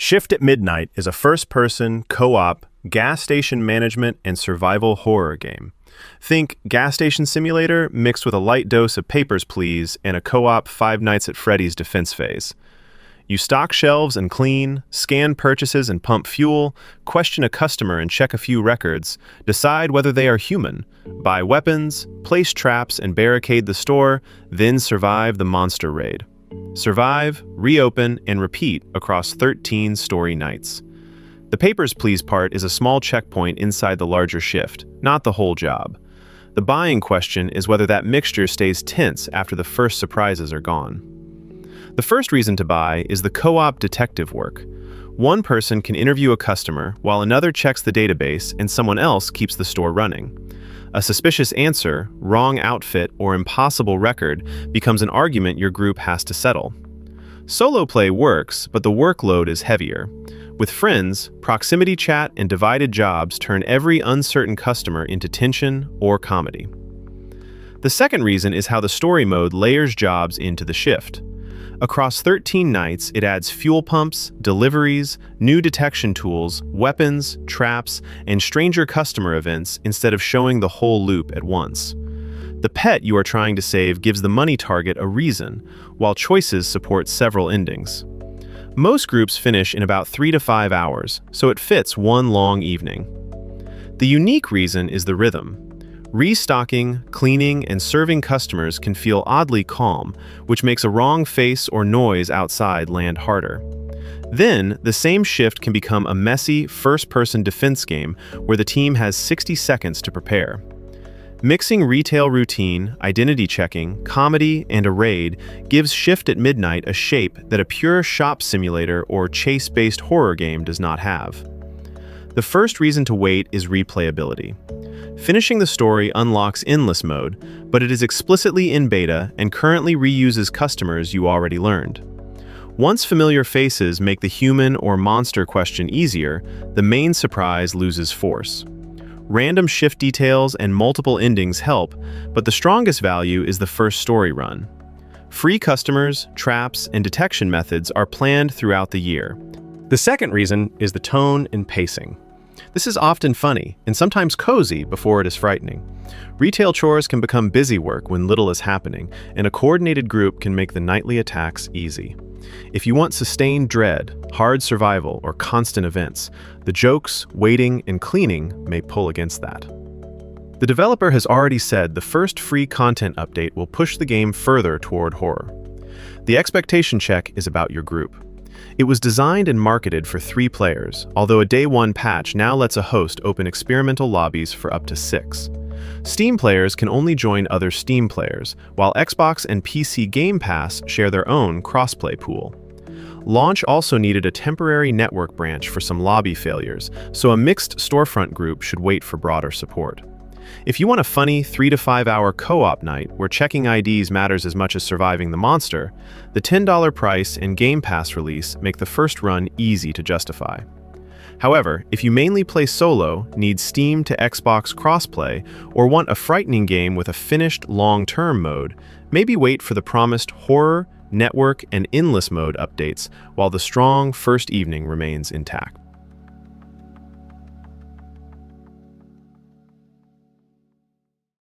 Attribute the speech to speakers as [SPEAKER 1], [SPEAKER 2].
[SPEAKER 1] Shift at Midnight is a first-person, co-op, gas station management and survival horror game. Think gas station simulator mixed with a light dose of Papers, Please and a co-op Five Nights at Freddy's defense phase. You stock shelves and clean, scan purchases and pump fuel, question a customer and check a few records, decide whether they are human, buy weapons, place traps and barricade the store, then survive the monster raid. Survive, reopen, and repeat across 13 story nights. The Papers, Please part is a small checkpoint inside the larger shift, not the whole job. The buying question is whether that mixture stays tense after the first surprises are gone. The first reason to buy is the co-op detective work. One person can interview a customer while another checks the database and someone else keeps the store running. A suspicious answer, wrong outfit, or impossible record becomes an argument your group has to settle. Solo play works, but the workload is heavier. With friends, proximity chat and divided jobs turn every uncertain customer into tension or comedy. The second reason is how the story mode layers jobs into the shift. Across 13 nights, it adds fuel pumps, deliveries, new detection tools, weapons, traps, and stranger customer events instead of showing the whole loop at once. The pet you are trying to save gives the money target a reason, while choices support several endings. Most groups finish in about 3 to 5 hours, so it fits one long evening. The unique reason is the rhythm. Restocking, cleaning, and serving customers can feel oddly calm, which makes a wrong face or noise outside land harder. Then, the same shift can become a messy, first-person defense game where the team has 60 seconds to prepare. Mixing retail routine, identity checking, comedy, and a raid gives Shift at Midnight a shape that a pure shop simulator or chase-based horror game does not have. The first reason to wait is replayability. Finishing the story unlocks Endless Mode, but it is explicitly in beta and currently reuses customers you already learned. Once familiar faces make the human or monster question easier, the main surprise loses force. Random shift details and multiple endings help, but the strongest value is the first story run. Free customers, traps, and detection methods are planned throughout the year. The second reason is the tone and pacing. This is often funny, and sometimes cozy before it is frightening. Retail chores can become busy work when little is happening, and a coordinated group can make the nightly attacks easy. If you want sustained dread, hard survival, or constant events, the jokes, waiting, and cleaning may pull against that. The developer has already said the first free content update will push the game further toward horror. The expectation check is about your group. It was designed and marketed for 3 players, although a Day 1 patch now lets a host open experimental lobbies for up to 6. Steam players can only join other Steam players, while Xbox and PC Game Pass share their own crossplay pool. Launch also needed a temporary network branch for some lobby failures, so a mixed storefront group should wait for broader support. If you want a funny 3 to 5 hour co-op night where checking IDs matters as much as surviving the monster, the $10 price and Game Pass release make the first run easy to justify. However, if you mainly play solo, need Steam to Xbox crossplay, or want a frightening game with a finished long-term mode, maybe wait for the promised horror, network, and endless mode updates while the strong first evening remains intact.